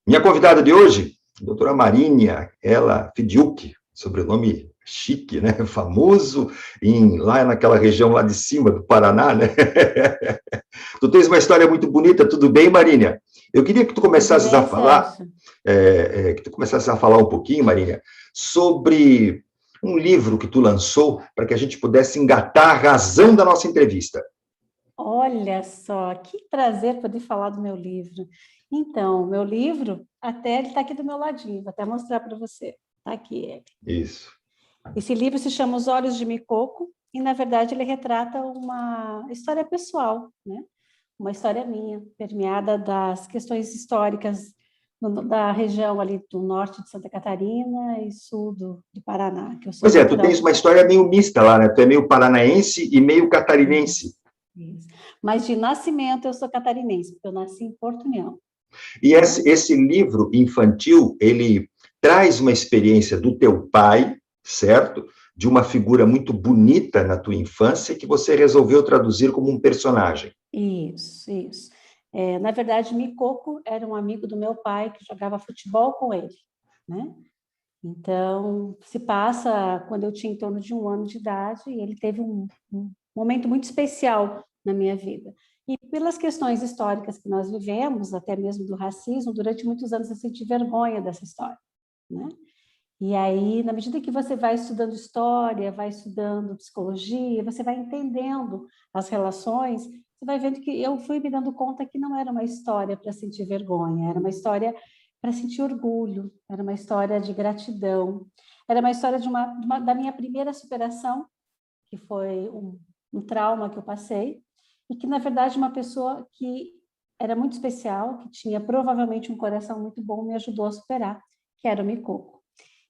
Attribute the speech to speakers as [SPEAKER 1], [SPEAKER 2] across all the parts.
[SPEAKER 1] Minha convidada de hoje, doutora Marínia, ela Fidiuk, sobrenome chique, né? Famoso lá naquela região lá de cima do Paraná, né? Tu tens uma história muito bonita, tudo bem, Marínia? Eu queria que tu
[SPEAKER 2] Tudo
[SPEAKER 1] começasses a
[SPEAKER 2] bem,
[SPEAKER 1] falar,
[SPEAKER 2] Sérgio?
[SPEAKER 1] um pouquinho, Marínia, sobre um livro que tu lançou para que a gente pudesse engatar a razão da nossa entrevista.
[SPEAKER 2] Olha só, que prazer poder falar do meu livro. Então, meu livro, até ele está aqui do meu ladinho, vou até mostrar para você. Está aqui ele.
[SPEAKER 1] Isso.
[SPEAKER 2] Esse livro se chama Os Olhos de Micoco e, na verdade, ele retrata uma história pessoal, né? Uma história minha, permeada das questões históricas da região ali do norte de Santa Catarina e sul do Paraná, que eu sou
[SPEAKER 1] Pois é, tu
[SPEAKER 2] natural
[SPEAKER 1] tens
[SPEAKER 2] de
[SPEAKER 1] uma
[SPEAKER 2] lá.
[SPEAKER 1] história meio mista lá, né? Tu é meio paranaense e meio catarinense.
[SPEAKER 2] Isso, isso. Mas de nascimento eu sou catarinense, porque eu nasci em Porto União.
[SPEAKER 1] E
[SPEAKER 2] Né?
[SPEAKER 1] esse livro infantil, ele traz uma experiência do teu pai, certo? De uma figura muito bonita na tua infância que você resolveu traduzir como um personagem.
[SPEAKER 2] Isso, isso. Na verdade, Micoco era um amigo do meu pai que jogava futebol com ele, né? Então, se passa quando eu tinha em torno de 1 ano de idade e ele teve um momento muito especial na minha vida. E pelas questões históricas que nós vivemos, até mesmo do racismo, durante muitos anos eu senti vergonha dessa história, né? E aí, na medida que você vai estudando história, vai estudando psicologia, você vai entendendo as relações, você vai vendo que eu fui me dando conta que não era uma história para sentir vergonha, era uma história para sentir orgulho, era uma história de gratidão, era uma história da minha primeira superação, que foi um trauma que eu passei, e que, na verdade, uma pessoa que era muito especial, que tinha provavelmente um coração muito bom, me ajudou a superar, que era o Micoco.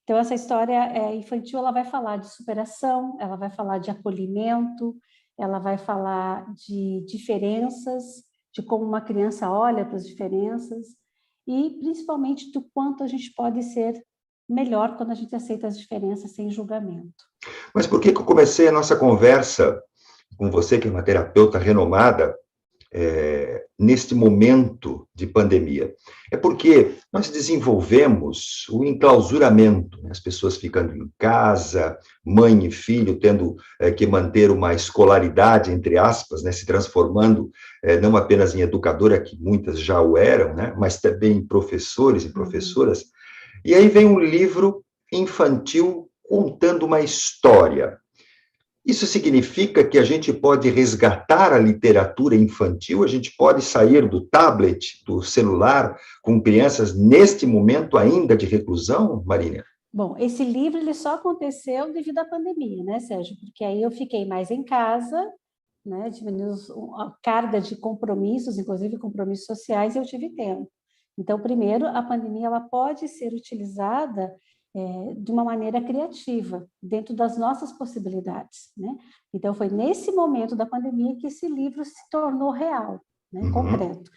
[SPEAKER 2] Então, essa história infantil, ela vai falar de superação, ela vai falar de acolhimento, ela vai falar de diferenças, de como uma criança olha para as diferenças e, principalmente, do quanto a gente pode ser melhor quando a gente aceita as diferenças sem julgamento.
[SPEAKER 1] Mas por que eu comecei a nossa conversa com você, que é uma terapeuta renomada, neste momento de pandemia? É porque nós desenvolvemos o enclausuramento, né? As pessoas ficando em casa, mãe e filho tendo que manter uma escolaridade, entre aspas, né? Se transformando não apenas em educadora, que muitas já o eram, né? Mas também em professores e professoras. E aí vem um livro infantil contando uma história. Isso significa que a gente pode resgatar a literatura infantil, a gente pode sair do tablet, do celular, com crianças neste momento ainda de reclusão, Marília?
[SPEAKER 2] Bom, esse livro ele só aconteceu devido à pandemia, né, Sérgio? Porque aí eu fiquei mais em casa, né, diminuiu a carga de compromissos, inclusive compromissos sociais, e eu tive tempo. Então, primeiro, a pandemia ela pode ser utilizada de uma maneira criativa, dentro das nossas possibilidades, né? Então, foi nesse momento da pandemia que esse livro se tornou real, né,
[SPEAKER 1] Uhum.
[SPEAKER 2] concreto.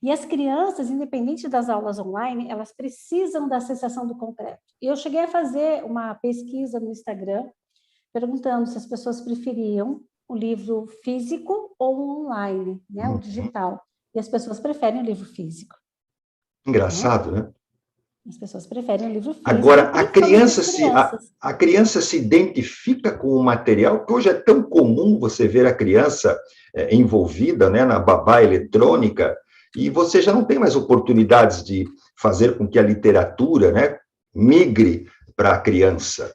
[SPEAKER 2] E as crianças, independente das aulas online, elas precisam da sensação do concreto. E eu cheguei a fazer uma pesquisa no Instagram, perguntando se as pessoas preferiam o livro físico ou o online, né, o
[SPEAKER 1] Uhum.
[SPEAKER 2] digital. E as pessoas preferem o livro físico, né?
[SPEAKER 1] Engraçado, né?
[SPEAKER 2] As pessoas preferem o livro físico, e
[SPEAKER 1] Agora,
[SPEAKER 2] principalmente as crianças.
[SPEAKER 1] a criança se identifica com o material, que hoje é tão comum você ver a criança envolvida, né, na babá eletrônica, e você já não tem mais oportunidades de fazer com que a literatura, né, migre para a criança.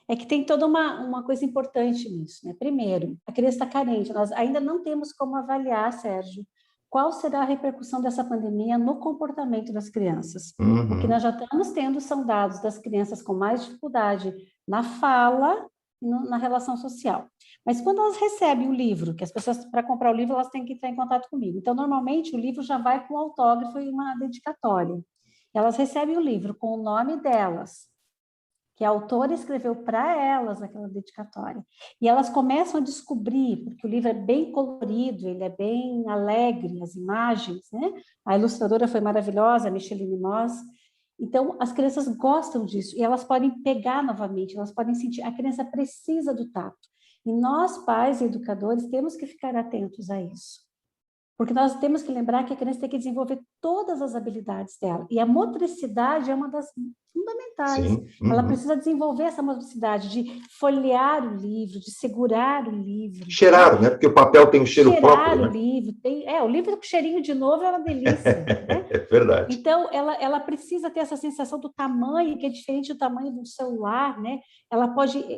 [SPEAKER 2] É que tem toda uma coisa importante nisso, né? Primeiro, a criança está carente. Nós ainda não temos como avaliar, Sérgio, qual será a repercussão dessa pandemia no comportamento das crianças. O que nós
[SPEAKER 1] Uhum.
[SPEAKER 2] já estamos tendo são dados das crianças com mais dificuldade na fala e na relação social. Mas quando elas recebem o livro, que as pessoas, para comprar o livro, elas têm que entrar em contato comigo. Então, normalmente, o livro já vai com autógrafo e uma dedicatória. Elas recebem o livro com o nome delas, que a autora escreveu para elas aquela dedicatória. E elas começam a descobrir, porque o livro é bem colorido, ele é bem alegre, as imagens, né? A ilustradora foi maravilhosa, a Micheline Moss. Então, as crianças gostam disso e elas podem pegar novamente, elas podem sentir. A criança precisa do tato. E nós, pais e educadores, temos que ficar atentos a isso. Porque nós temos que lembrar que a criança tem que desenvolver todas as habilidades dela. E a motricidade é uma das fundamentais.
[SPEAKER 1] Sim.
[SPEAKER 2] Ela
[SPEAKER 1] Uhum.
[SPEAKER 2] precisa desenvolver essa motricidade de folhear o livro, de segurar o livro,
[SPEAKER 1] Cheirar, né? Porque o papel tem um cheiro próprio,
[SPEAKER 2] cheirar o
[SPEAKER 1] né?
[SPEAKER 2] livro. O livro com cheirinho de novo é uma delícia, né?
[SPEAKER 1] É verdade.
[SPEAKER 2] Então, ela precisa ter essa sensação do tamanho, que é diferente do tamanho do celular, né?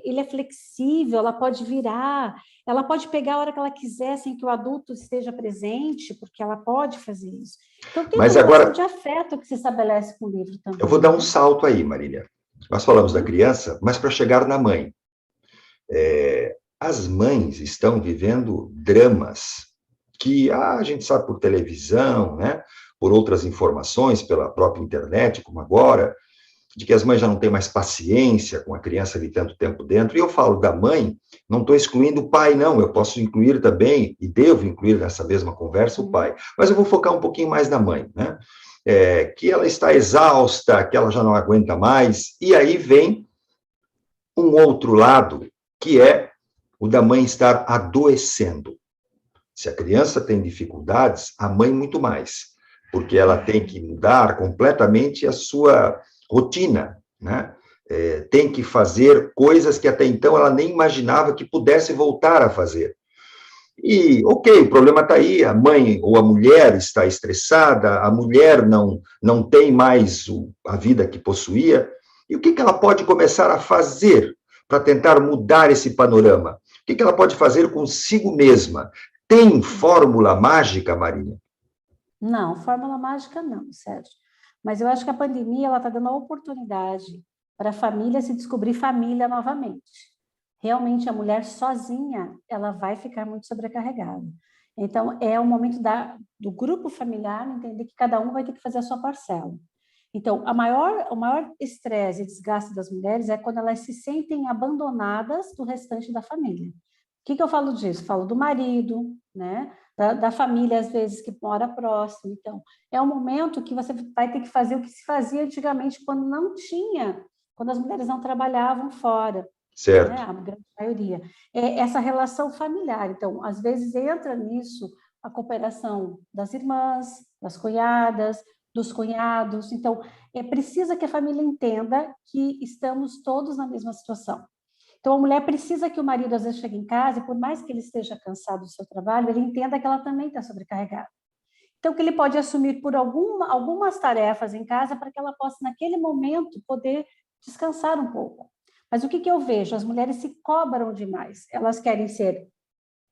[SPEAKER 2] Ele é flexível, ela pode virar, ela pode pegar a hora que ela quiser, sem que o adulto esteja presente, porque ela pode fazer isso. Então, tem uma
[SPEAKER 1] Mas
[SPEAKER 2] relação
[SPEAKER 1] agora,
[SPEAKER 2] de afeto que se estabelece com o livro
[SPEAKER 1] eu vou
[SPEAKER 2] também,
[SPEAKER 1] dar um
[SPEAKER 2] né?
[SPEAKER 1] salto aí, Marília. Nós falamos da criança, mas para chegar na mãe. As mães estão vivendo dramas que a gente sabe por televisão, né? Por outras informações, pela própria internet, como agora, de que as mães já não têm mais paciência com a criança ali tanto tempo dentro. E eu falo da mãe, não estou excluindo o pai, não. Eu posso incluir também, e devo incluir nessa mesma conversa, o pai. Mas eu vou focar um pouquinho mais na mãe, né? Que ela está exausta, que ela já não aguenta mais. E aí vem um outro lado, que é o da mãe estar adoecendo. Se a criança tem dificuldades, a mãe muito mais, porque ela tem que mudar completamente a sua rotina, né? Tem que fazer coisas que até então ela nem imaginava que pudesse voltar a fazer. E, ok, o problema está aí, a mãe ou a mulher está estressada, a mulher não tem mais a vida que possuía, e o que ela pode começar a fazer para tentar mudar esse panorama? O que ela pode fazer consigo mesma? Tem fórmula mágica, Marinha?
[SPEAKER 2] Não, fórmula mágica não, Sérgio. Mas eu acho que a pandemia ela está dando a oportunidade para a família se descobrir família novamente. Realmente a mulher sozinha ela vai ficar muito sobrecarregada. Então é o momento do grupo familiar entender que cada um vai ter que fazer a sua parcela. Então o maior estresse e desgaste das mulheres é quando elas se sentem abandonadas do restante da família. O que eu falo disso? Falo do marido, né? Da família, às vezes, que mora próximo. Então, é um momento que você vai ter que fazer o que se fazia antigamente, quando não tinha, quando as mulheres não trabalhavam fora, né?
[SPEAKER 1] Certo.
[SPEAKER 2] A grande maioria. É essa relação familiar. Então, às vezes, entra nisso a cooperação das irmãs, das cunhadas, dos cunhados. Então, precisa que a família entenda que estamos todos na mesma situação. Então, a mulher precisa que o marido, às vezes, chegue em casa e, por mais que ele esteja cansado do seu trabalho, ele entenda que ela também está sobrecarregada. Então, que ele pode assumir por algumas tarefas em casa para que ela possa, naquele momento, poder descansar um pouco. Mas o que eu vejo? As mulheres se cobram demais. Elas querem ser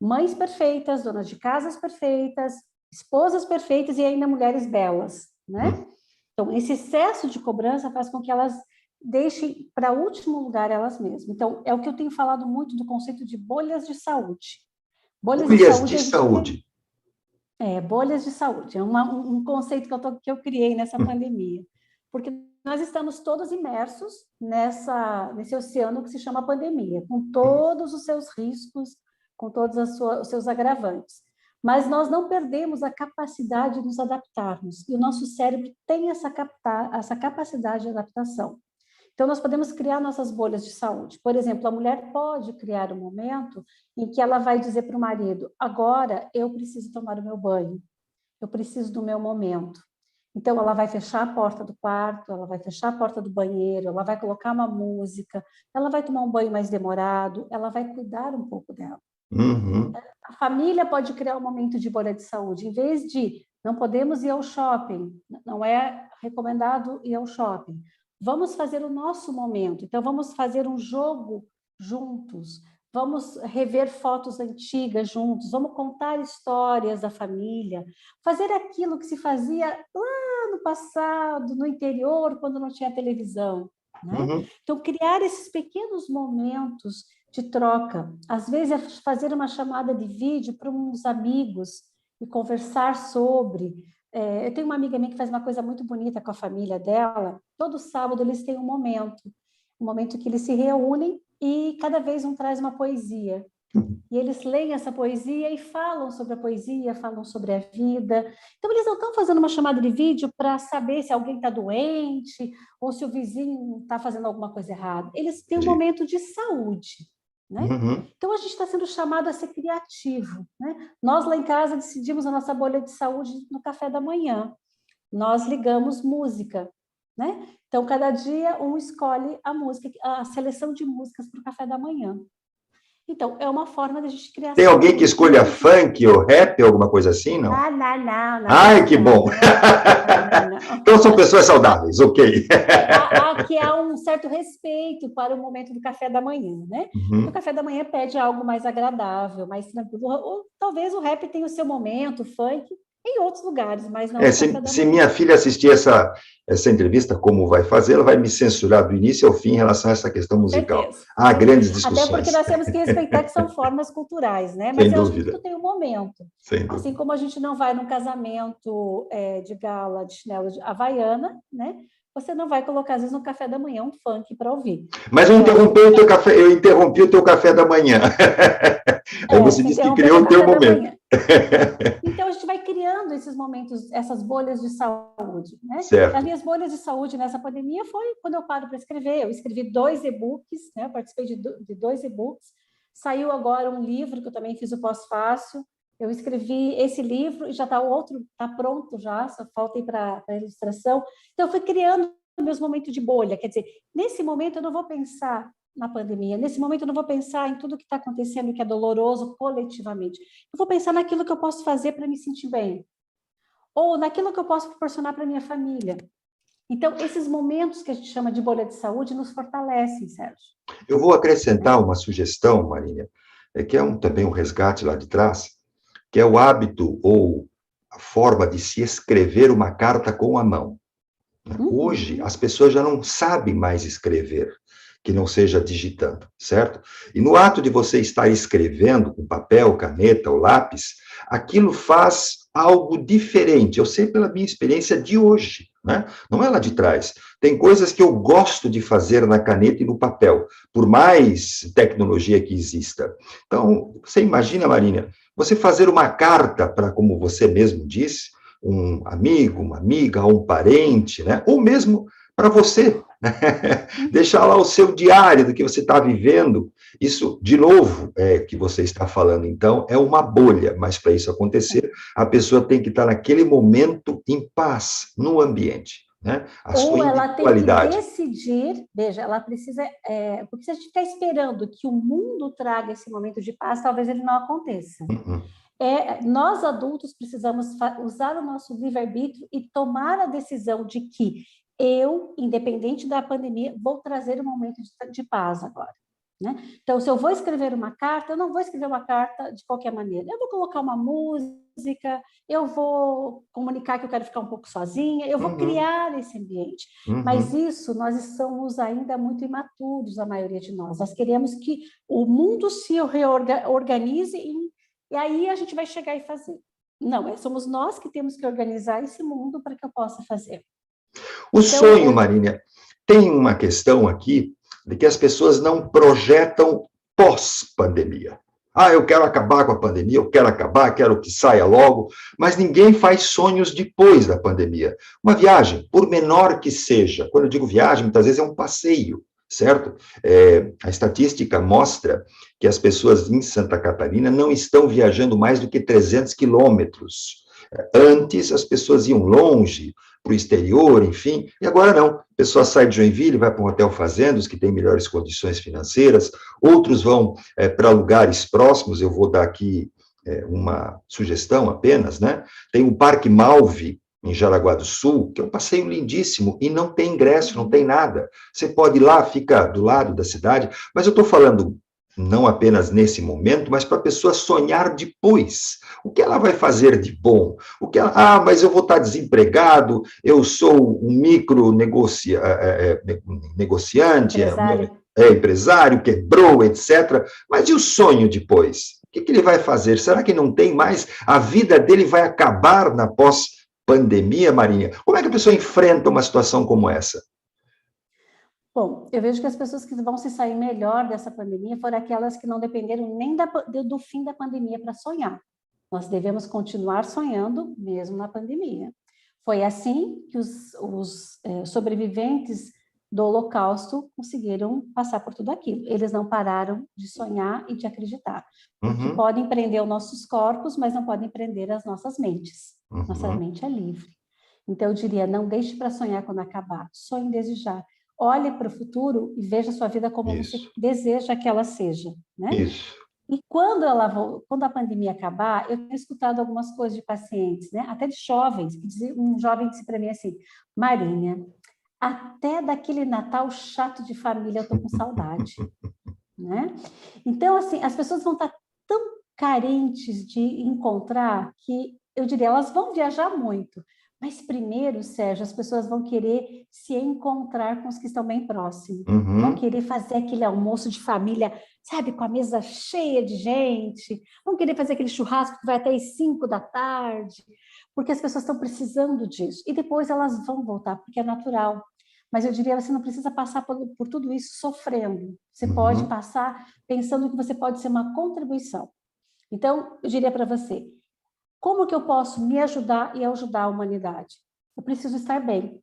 [SPEAKER 2] mães perfeitas, donas de casas perfeitas, esposas perfeitas e ainda mulheres belas, né? Então, esse excesso de cobrança faz com que elas deixem para último lugar elas mesmas. Então, é o que eu tenho falado muito do conceito de bolhas de saúde. Bolhas de
[SPEAKER 1] Bolhas
[SPEAKER 2] saúde,
[SPEAKER 1] de
[SPEAKER 2] a gente tem...
[SPEAKER 1] saúde.
[SPEAKER 2] bolhas de saúde. É um conceito que eu criei nessa pandemia. Porque nós estamos todos imersos nesse oceano que se chama pandemia, com todos os seus riscos, com todos os seus agravantes. Mas nós não perdemos a capacidade de nos adaptarmos. E o nosso cérebro tem essa capacidade de adaptação. Então, nós podemos criar nossas bolhas de saúde. Por exemplo, a mulher pode criar um momento em que ela vai dizer para o marido: agora eu preciso tomar o meu banho, eu preciso do meu momento. Então, ela vai fechar a porta do quarto, ela vai fechar a porta do banheiro, ela vai colocar uma música, ela vai tomar um banho mais demorado, ela vai cuidar um pouco dela.
[SPEAKER 1] Uhum.
[SPEAKER 2] A família pode criar um momento de bolha de saúde. Em vez de não podemos ir ao shopping, não é recomendado ir ao shopping, vamos fazer o nosso momento. Então, vamos fazer um jogo juntos, vamos rever fotos antigas juntos, vamos contar histórias da família, fazer aquilo que se fazia lá no passado, no interior, quando não tinha televisão, né?
[SPEAKER 1] Uhum.
[SPEAKER 2] Então, criar esses pequenos momentos de troca. Às vezes, é fazer uma chamada de vídeo para uns amigos e conversar sobre. Eu tenho uma amiga minha que faz uma coisa muito bonita com a família dela. Todo sábado eles têm um momento que eles se reúnem e cada vez um traz uma poesia. E eles leem essa poesia e falam sobre a poesia, falam sobre a vida. Então, eles não estão fazendo uma chamada de vídeo para saber se alguém está doente ou se o vizinho está fazendo alguma coisa errada. Eles têm um momento de saúde, né? Então, a gente está sendo chamado a ser criativo, né? Nós, lá em casa, decidimos a nossa bolha de saúde no café da manhã. Nós ligamos música, né? Então, cada dia um escolhe a música, a seleção de músicas para o café da manhã. Então, é uma forma de a gente criar
[SPEAKER 1] Tem alguém que
[SPEAKER 2] saúde.
[SPEAKER 1] escolha funk ou rap, alguma coisa assim, não?
[SPEAKER 2] Não.
[SPEAKER 1] Ai, que bom!
[SPEAKER 2] Não.
[SPEAKER 1] Então são pessoas saudáveis, ok.
[SPEAKER 2] Aqui há um certo respeito para o momento do café da manhã, né? Porque o café da manhã pede algo mais agradável, mais tranquilo. Ou talvez o rap tenha o seu momento, o funk, em outros lugares, mas não no café da
[SPEAKER 1] Se
[SPEAKER 2] manhã.
[SPEAKER 1] minha filha assistir essa entrevista, como vai fazer, ela vai me censurar do início ao fim em relação a essa questão musical.
[SPEAKER 2] Certeza.
[SPEAKER 1] Há grandes
[SPEAKER 2] Até porque
[SPEAKER 1] discussões.
[SPEAKER 2] nós temos que respeitar que são formas culturais, né? Mas
[SPEAKER 1] Sem
[SPEAKER 2] eu acho que
[SPEAKER 1] dúvida.
[SPEAKER 2] tudo tem um momento.
[SPEAKER 1] Sem dúvida.
[SPEAKER 2] Assim como a gente não vai num casamento de gala de chinelo de havaiana, né? Você não vai colocar, às vezes, no café da manhã um funk para ouvir.
[SPEAKER 1] Mas eu interrompi o teu café da manhã. Aí você disse que criou o teu momento.
[SPEAKER 2] Então, a gente vai criando esses momentos, essas bolhas de saúde, né?
[SPEAKER 1] Certo.
[SPEAKER 2] As minhas bolhas de saúde nessa pandemia foi quando eu paro para escrever. Eu escrevi 2 e-books, né? Eu participei de 2 e-books. Saiu agora um livro, que eu também fiz o pós-fácil. Eu escrevi esse livro e já está outro, está pronto já, só falta ir para a ilustração. Então, eu fui criando meus momentos de bolha. Quer dizer, nesse momento eu não vou pensar na pandemia, nesse momento eu não vou pensar em tudo que está acontecendo, que é doloroso coletivamente. Eu vou pensar naquilo que eu posso fazer para me sentir bem. Ou naquilo que eu posso proporcionar para minha família. Então, esses momentos que a gente chama de bolha de saúde nos fortalecem, Sérgio.
[SPEAKER 1] Eu vou acrescentar uma sugestão, Marília, que é também um resgate lá de trás, que é o hábito ou a forma de se escrever uma carta com a mão. Hoje, as pessoas já não sabem mais escrever, que não seja digitando, certo? E no ato de você estar escrevendo com papel, caneta ou lápis, aquilo faz algo diferente. Eu sei pela minha experiência de hoje, né? Não é lá de trás. Tem coisas que eu gosto de fazer na caneta e no papel, por mais tecnologia que exista. Então, você imagina, Marília, você fazer uma carta para, como você mesmo disse, um amigo, uma amiga, um parente, né? Ou mesmo para você, né? Deixar lá o seu diário do que você está vivendo. Isso, de novo, que você está falando, então, é uma bolha, mas para isso acontecer, a pessoa tem que estar naquele momento em paz, no ambiente. Né?
[SPEAKER 2] Ou ela tem que decidir, veja, ela precisa, porque se a gente ficar esperando que o mundo traga esse momento de paz, talvez ele não aconteça. Nós adultos precisamos usar o nosso livre-arbítrio e tomar a decisão de que eu, independente da pandemia, vou trazer um momento de paz agora. Né? Então, se eu vou escrever uma carta, eu não vou escrever uma carta de qualquer maneira. Eu vou colocar uma música, eu vou comunicar que eu quero ficar um pouco sozinha, eu vou criar esse ambiente. Mas isso, nós estamos ainda muito imaturos, a maioria de nós. Nós queremos que o mundo se reorganize e aí a gente vai chegar e fazer. Não, somos nós que temos que organizar esse mundo para que eu possa fazer.
[SPEAKER 1] O sonho, Marília, tem uma questão aqui de que as pessoas não projetam pós-pandemia. Eu quero acabar com a pandemia, eu quero acabar, quero que saia logo, mas ninguém faz sonhos depois da pandemia. Uma viagem, por menor que seja, quando eu digo viagem, muitas vezes é um passeio, certo? A estatística mostra que as pessoas em Santa Catarina não estão viajando mais do que 300 quilômetros. Antes, as pessoas iam longe, para o exterior, enfim, e agora não. A pessoa sai de Joinville, vai para um hotel fazendas, que tem melhores condições financeiras, outros vão para lugares próximos, eu vou dar aqui uma sugestão apenas, né? Tem o Parque Malve, em Jaraguá do Sul, que é um passeio lindíssimo, e não tem ingresso, não tem nada. Você pode ir lá, fica do lado da cidade, mas eu estou falando não apenas nesse momento, mas para a pessoa sonhar depois. O que ela vai fazer de bom? Mas eu vou estar desempregado, eu sou um negociante, empresário, quebrou, etc. Mas e o sonho depois? O que ele vai fazer? Será que não tem mais? A vida dele vai acabar na pós-pandemia, Marinha? Como é que a pessoa enfrenta uma situação como essa?
[SPEAKER 2] Bom, eu vejo que as pessoas que vão se sair melhor dessa pandemia foram aquelas que não dependeram nem do fim da pandemia para sonhar. Nós devemos continuar sonhando mesmo na pandemia. Foi assim que os sobreviventes do Holocausto conseguiram passar por tudo aquilo. Eles não pararam de sonhar e de acreditar. Porque podem prender os nossos corpos, mas não podem prender as nossas mentes. Nossa mente é livre. Então, eu diria, não deixe para sonhar quando acabar. Sonhe desde já. Olhe para o futuro e veja a sua vida como você deseja que ela seja, né?
[SPEAKER 1] Isso.
[SPEAKER 2] E quando a pandemia acabar, eu tenho escutado algumas coisas de pacientes, né? Até de jovens. Um jovem disse para mim assim, Marinha, até daquele Natal chato de família eu estou com saudade, né? Então, assim, as pessoas vão estar tão carentes de encontrar que, eu diria, elas vão viajar muito. Mas primeiro, Sérgio, as pessoas vão querer se encontrar com os que estão bem próximos. Vão querer fazer aquele almoço de família, sabe, com a mesa cheia de gente. Vão querer fazer aquele churrasco que vai até as 5 da tarde, porque as pessoas estão precisando disso. E depois elas vão voltar, porque é natural. Mas eu diria, você não precisa passar por tudo isso sofrendo. Você pode passar pensando que você pode ser uma contribuição. Então, eu diria para você, como que eu posso me ajudar e ajudar a humanidade? Eu preciso estar bem.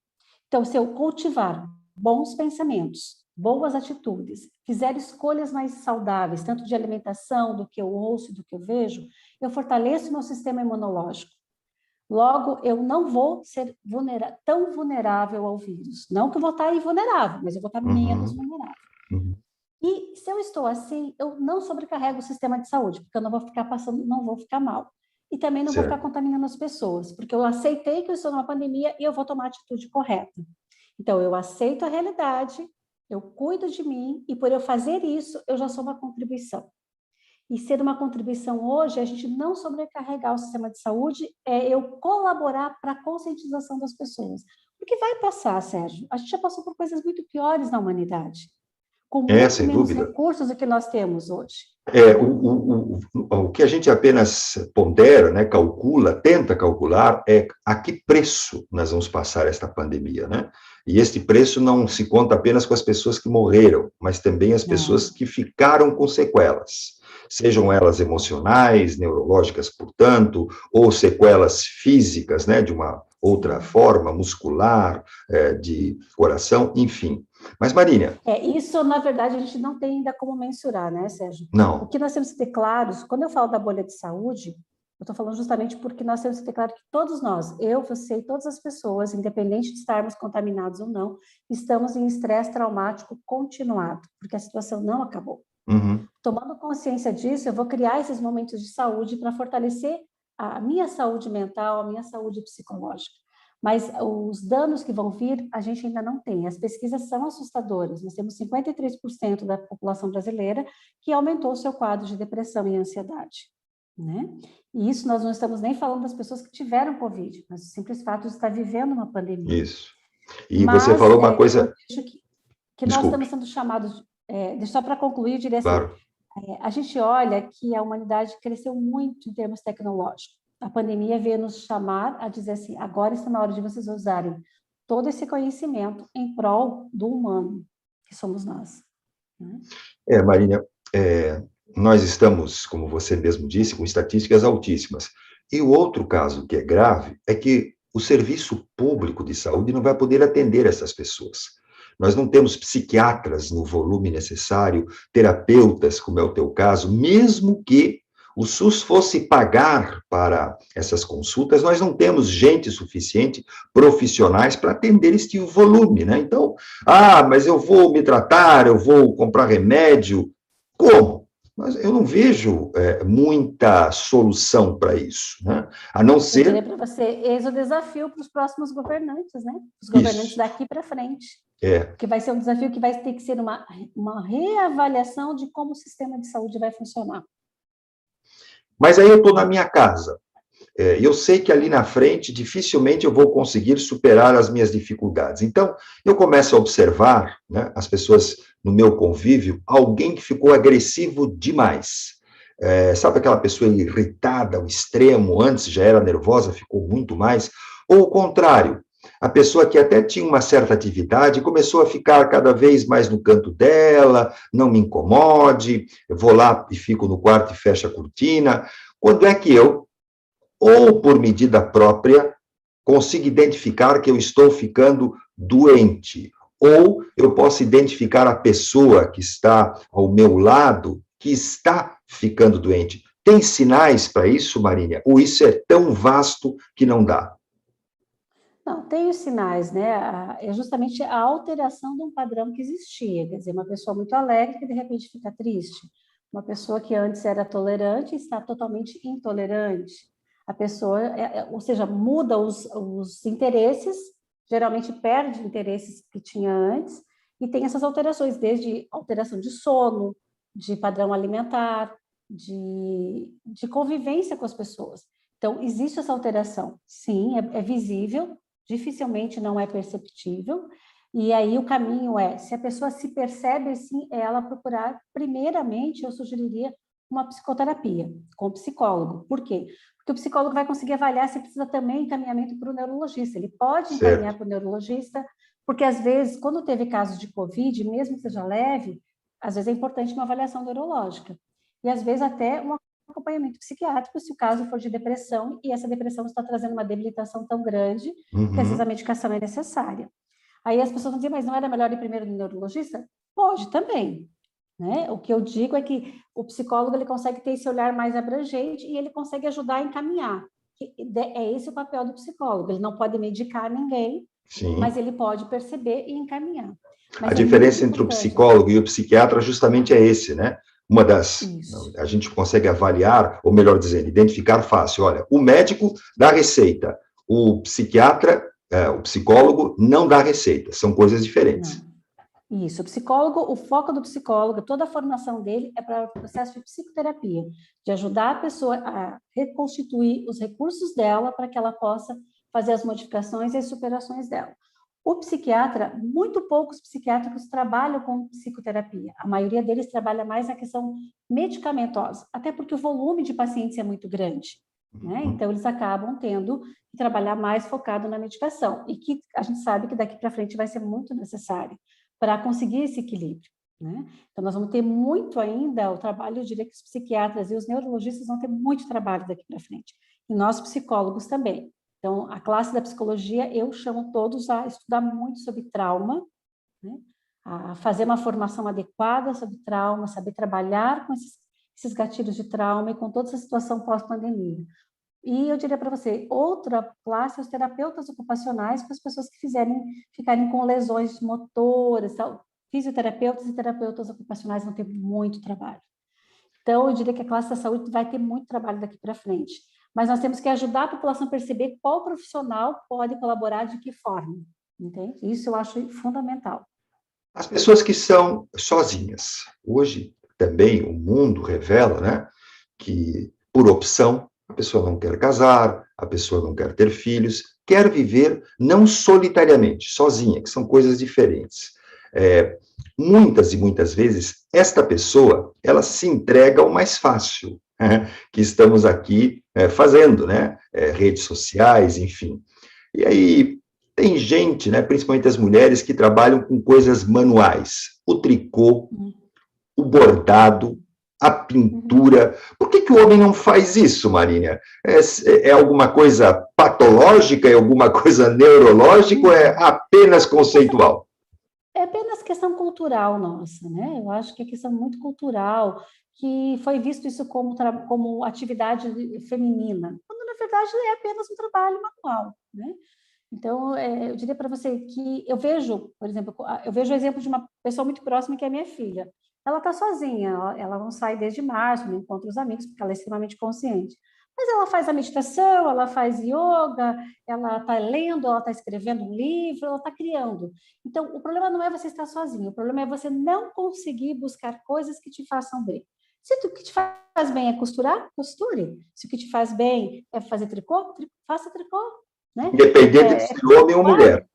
[SPEAKER 2] Então, se eu cultivar bons pensamentos, boas atitudes, fizer escolhas mais saudáveis, tanto de alimentação, do que eu ouço, do que eu vejo, eu fortaleço meu sistema imunológico. Logo, eu não vou ser tão vulnerável ao vírus. Não que eu vou estar invulnerável, mas eu vou estar menos vulnerável. E se eu estou assim, eu não sobrecarrego o sistema de saúde, porque eu não vou ficar passando, não vou ficar mal. E também não vou ficar contaminando as pessoas, porque eu aceitei que eu estou numa pandemia e eu vou tomar a atitude correta. Então, eu aceito a realidade, eu cuido de mim, e por eu fazer isso, eu já sou uma contribuição. E ser uma contribuição hoje, a gente não sobrecarregar o sistema de saúde, é eu colaborar para a conscientização das pessoas. Porque vai passar, Sérgio. A gente já passou por coisas muito piores na humanidade, com muito
[SPEAKER 1] sem
[SPEAKER 2] menos
[SPEAKER 1] dúvida.
[SPEAKER 2] recursos do que nós temos hoje.
[SPEAKER 1] O que a gente apenas pondera, né, calcula, tenta calcular, é a que preço nós vamos passar esta pandemia, né? E este preço não se conta apenas com as pessoas que morreram, mas também as pessoas que ficaram com sequelas, sejam elas emocionais, neurológicas, portanto, ou sequelas físicas, né, de uma outra forma, muscular, de coração, enfim. Mas, Marília...
[SPEAKER 2] Isso, na verdade, a gente não tem ainda como mensurar, né, Sérgio?
[SPEAKER 1] Não.
[SPEAKER 2] O que nós temos que ter claros, quando eu falo da bolha de saúde, eu estou falando justamente porque nós temos que ter claro que todos nós, eu, você e todas as pessoas, independente de estarmos contaminados ou não, estamos em estresse traumático continuado, porque a situação não acabou. Tomando consciência disso, eu vou criar esses momentos de saúde para fortalecer a minha saúde mental, a minha saúde psicológica. Mas os danos que vão vir, a gente ainda não tem. As pesquisas são assustadoras. Nós temos 53% da população brasileira que aumentou o seu quadro de depressão e ansiedade, né? E isso nós não estamos nem falando das pessoas que tiveram Covid, mas o simples fato de estar vivendo uma pandemia.
[SPEAKER 1] Isso. E você falou uma coisa...
[SPEAKER 2] Eu acho que nós estamos sendo chamados... só para concluir, eu diria
[SPEAKER 1] claro.
[SPEAKER 2] Assim, a gente olha que a humanidade cresceu muito em termos tecnológicos. A pandemia veio nos chamar a dizer assim, agora está na hora de vocês usarem todo esse conhecimento em prol do humano, que somos nós. Né?
[SPEAKER 1] Marília, nós estamos, como você mesmo disse, com estatísticas altíssimas. E o outro caso que é grave é que o serviço público de saúde não vai poder atender essas pessoas. Nós não temos psiquiatras no volume necessário, terapeutas, como é o teu caso, mesmo que o SUS fosse pagar para essas consultas, nós não temos gente suficiente, profissionais, para atender este volume, né? Então, mas eu vou me tratar, eu vou comprar remédio. Como? Mas eu não vejo muita solução para isso, né? A não ser...
[SPEAKER 2] Eu diria para você, esse é o desafio para os próximos governantes, né? Os governantes daqui para frente. Porque vai ser um desafio que vai ter que ser uma reavaliação de como o sistema de saúde vai funcionar.
[SPEAKER 1] Mas aí eu estou na minha casa. Eu sei que ali na frente, dificilmente eu vou conseguir superar as minhas dificuldades. Então, eu começo a observar, né, as pessoas no meu convívio, alguém que ficou agressivo demais. Sabe aquela pessoa irritada ao extremo, antes já era nervosa, ficou muito mais? Ou o contrário, a pessoa que até tinha uma certa atividade começou a ficar cada vez mais no canto dela, não me incomode, eu vou lá e fico no quarto e fecho a cortina. Quando é que eu, ou por medida própria, consigo identificar que eu estou ficando doente, ou eu posso identificar a pessoa que está ao meu lado, que está ficando doente. Tem sinais para isso, Marília? Ou isso é tão vasto que não dá?
[SPEAKER 2] Não, tem os sinais, né? É justamente a alteração de um padrão que existia. Quer dizer, uma pessoa muito alegre que de repente fica triste. Uma pessoa que antes era tolerante está totalmente intolerante. A pessoa, ou seja, muda os interesses, geralmente perde interesses que tinha antes, e tem essas alterações, desde alteração de sono, de padrão alimentar, de convivência com as pessoas. Então, existe essa alteração, sim, é visível, dificilmente não é perceptível, e aí o caminho é, se a pessoa se percebe assim, é ela procurar, primeiramente, eu sugeriria uma psicoterapia, com o psicólogo. Por quê? Porque o psicólogo vai conseguir avaliar se precisa também encaminhamento para o neurologista. Ele pode encaminhar para o neurologista, porque às vezes, quando teve casos de Covid, mesmo que seja leve, às vezes é importante uma avaliação neurológica. E às vezes até um acompanhamento psiquiátrico, se o caso for de depressão, e essa depressão está trazendo uma debilitação tão grande que às vezes a medicação é necessária. Aí as pessoas vão dizer, mas não era melhor ir primeiro no neurologista? Pode também, né? O que eu digo é que o psicólogo ele consegue ter esse olhar mais abrangente e ele consegue ajudar a encaminhar. É esse o papel do psicólogo. Ele não pode medicar ninguém,
[SPEAKER 1] Sim.
[SPEAKER 2] mas ele pode perceber e encaminhar.
[SPEAKER 1] A
[SPEAKER 2] Mas é
[SPEAKER 1] diferença
[SPEAKER 2] muito
[SPEAKER 1] entre o
[SPEAKER 2] importante.
[SPEAKER 1] psicólogo e o psiquiatra justamente é esse, né? Uma das...
[SPEAKER 2] Isso.
[SPEAKER 1] A gente consegue avaliar, ou melhor dizendo, identificar fácil. Olha, o médico dá receita, o psiquiatra, o psicólogo não dá receita. São coisas diferentes.
[SPEAKER 2] Não. Isso, o psicólogo, o foco do psicólogo, toda a formação dele é para o processo de psicoterapia, de ajudar a pessoa a reconstituir os recursos dela para que ela possa fazer as modificações e as superações dela. O psiquiatra, muito poucos psiquiátricos trabalham com psicoterapia, a maioria deles trabalha mais na questão medicamentosa, até porque o volume de pacientes é muito grande, né? Então eles acabam tendo que trabalhar mais focado na medicação, e que a gente sabe que daqui para frente vai ser muito necessário para conseguir esse equilíbrio, né? Então, nós vamos ter muito ainda o trabalho, eu diria que os psiquiatras e os neurologistas vão ter muito trabalho daqui para frente, e nós psicólogos também. Então, a classe da psicologia, eu chamo todos a estudar muito sobre trauma, né? A fazer uma formação adequada sobre trauma, saber trabalhar com esses gatilhos de trauma e com toda essa situação pós-pandemia. E eu diria para você, outra classe, os terapeutas ocupacionais, para as pessoas que ficarem com lesões motoras, tal. Fisioterapeutas e terapeutas ocupacionais vão ter muito trabalho. Então, eu diria que a classe da saúde vai ter muito trabalho daqui para frente. Mas nós temos que ajudar a população a perceber qual profissional pode colaborar de que forma, entende? Isso eu acho fundamental.
[SPEAKER 1] As pessoas que são sozinhas. Hoje, também, o mundo revela, né, que, por opção, a pessoa não quer casar, a pessoa não quer ter filhos, quer viver não solitariamente, sozinha, que são coisas diferentes. Muitas e muitas vezes, esta pessoa, ela se entrega ao mais fácil, né, que estamos aqui fazendo, né, redes sociais, enfim. E aí, tem gente, né, principalmente as mulheres, que trabalham com coisas manuais, o tricô, o bordado, a pintura. Por que o homem não faz isso, Marília? É alguma coisa patológica, é alguma coisa neurológica ou é apenas conceitual?
[SPEAKER 2] É apenas questão cultural nossa, né? Eu acho que é questão muito cultural, que foi visto isso como atividade feminina, quando na verdade é apenas um trabalho manual, né? Então, eu diria para você que eu vejo, por exemplo, eu vejo o exemplo de uma pessoa muito próxima que é minha filha. Ela está sozinha, ela não sai desde março, não encontra os amigos, porque ela é extremamente consciente. Mas ela faz a meditação, ela faz yoga, ela está lendo, ela está escrevendo um livro, ela está criando. Então, o problema não é você estar sozinho, o problema é você não conseguir buscar coisas que te façam bem. Se o que te faz bem é costurar, costure. Se o que te faz bem é fazer tricô, faça tricô. Né?
[SPEAKER 1] Independente de ser homem ou mulher.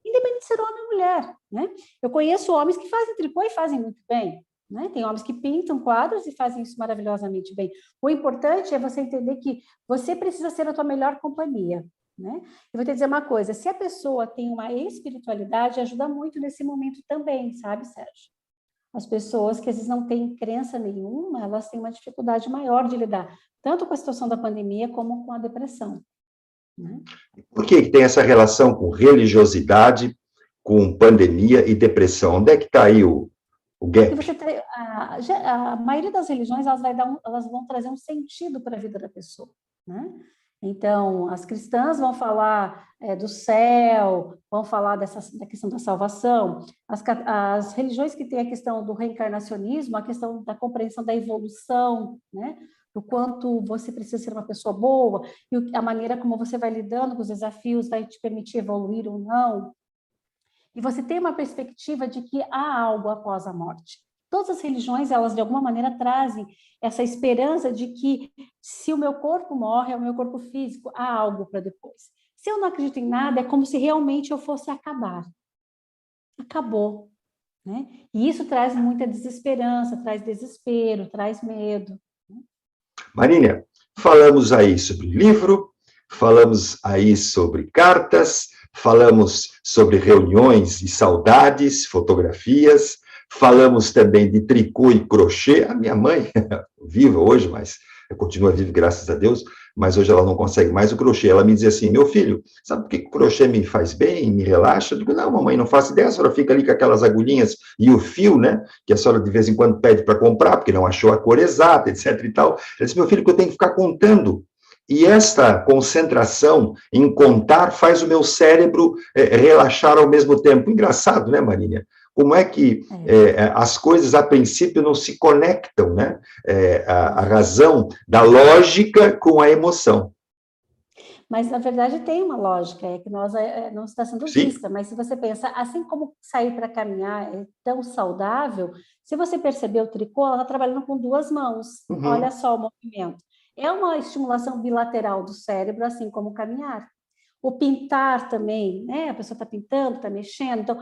[SPEAKER 2] Independente de ser homem ou mulher. Né? Eu conheço homens que fazem tricô e fazem muito bem. Né? Tem homens que pintam quadros e fazem isso maravilhosamente bem. O importante é você entender que você precisa ser a tua melhor companhia. Né? E vou te dizer uma coisa, se a pessoa tem uma espiritualidade, ajuda muito nesse momento também, sabe, Sérgio? As pessoas que às vezes não têm crença nenhuma, elas têm uma dificuldade maior de lidar, tanto com a situação da pandemia como com a depressão.
[SPEAKER 1] Por que tem essa relação com religiosidade com pandemia e depressão? Onde é que está aí o gap?
[SPEAKER 2] A maioria das religiões, elas vão trazer um sentido para a vida da pessoa, né? Então, as cristãs vão falar do céu, vão falar da questão da salvação. As religiões que têm a questão do reencarnacionismo, a questão da compreensão da evolução, né? Do quanto você precisa ser uma pessoa boa, e a maneira como você vai lidando com os desafios vai te permitir evoluir ou não. E você tem uma perspectiva de que há algo após a morte. Todas as religiões, elas de alguma maneira trazem essa esperança de que se o meu corpo morre, é o meu corpo físico, há algo para depois. Se eu não acredito em nada, é como se realmente eu fosse acabar. Acabou, né? E isso traz muita desesperança, traz desespero, traz medo.
[SPEAKER 1] Marília, falamos aí sobre livro, falamos aí sobre cartas, falamos sobre reuniões e saudades, fotografias, falamos também de tricô e crochê. A minha mãe, viva hoje, mas continua viva, graças a Deus, mas hoje ela não consegue mais o crochê. Ela me dizia assim, meu filho, sabe por que o crochê me faz bem, me relaxa? Eu digo, não, mamãe, não faço ideia, a senhora fica ali com aquelas agulhinhas e o fio, né, que a senhora de vez em quando pede para comprar, porque não achou a cor exata, etc e tal. Ela disse, meu filho, que eu tenho que ficar contando. E esta concentração em contar faz o meu cérebro relaxar ao mesmo tempo. Engraçado, né, Marília? Como é que as coisas, a princípio, não se conectam, né? A razão da lógica com a emoção.
[SPEAKER 2] Mas, na verdade, tem uma lógica, é que nós não está sendo vista, mas se você pensa, assim como sair para caminhar é tão saudável, se você perceber o tricô, ela está trabalhando com duas mãos, olha só o movimento. É uma estimulação bilateral do cérebro, assim como caminhar. O pintar também, né? A pessoa está pintando, está mexendo. Então,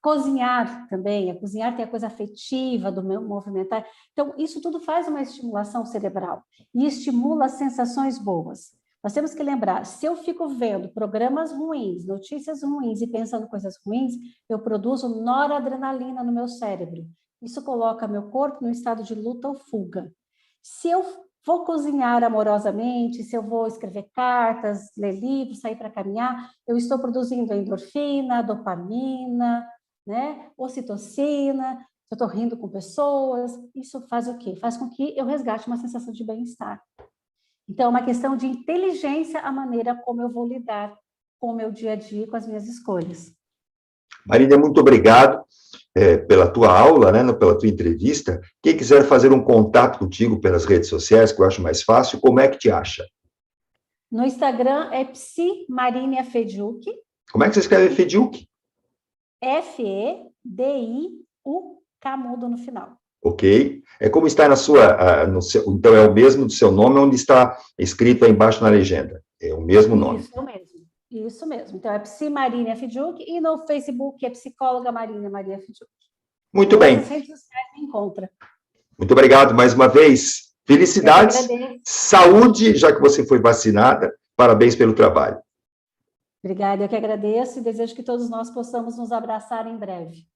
[SPEAKER 2] cozinhar também. Cozinhar tem a coisa afetiva do meu movimentar. Então, isso tudo faz uma estimulação cerebral e estimula sensações boas. Nós temos que lembrar, se eu fico vendo programas ruins, notícias ruins e pensando coisas ruins, eu produzo noradrenalina no meu cérebro. Isso coloca meu corpo no estado de luta ou fuga. Se eu vou cozinhar amorosamente, se eu vou escrever cartas, ler livros, sair para caminhar, eu estou produzindo endorfina, dopamina, né? Ocitocina, eu estou rindo com pessoas. Isso faz o quê? Faz com que eu resgate uma sensação de bem-estar. Então, é uma questão de inteligência a maneira como eu vou lidar com o meu dia a dia, com as minhas escolhas.
[SPEAKER 1] Marília, muito obrigado pela tua aula, né, pela tua entrevista. Quem quiser fazer um contato contigo pelas redes sociais, que eu acho mais fácil, como é que te acha?
[SPEAKER 2] No Instagram é Psi Marília Fediuk.
[SPEAKER 1] Como é que você escreve Fediuk?
[SPEAKER 2] F-E-D-I-U-K mudo no final.
[SPEAKER 1] Ok. É como está na sua... então, é o mesmo do seu nome, onde está escrito aí embaixo na legenda. É o mesmo nome.
[SPEAKER 2] Isso, é o mesmo. Isso mesmo. Então, é Psi Marília Fediuk e no Facebook é Psicóloga Maria Fediuk.
[SPEAKER 1] Muito bem.
[SPEAKER 2] Nas redes sociais me encontra.
[SPEAKER 1] Muito obrigado mais uma vez. Felicidades, saúde, já que você foi vacinada. Parabéns pelo trabalho.
[SPEAKER 2] Obrigada, eu que agradeço e desejo que todos nós possamos nos abraçar em breve.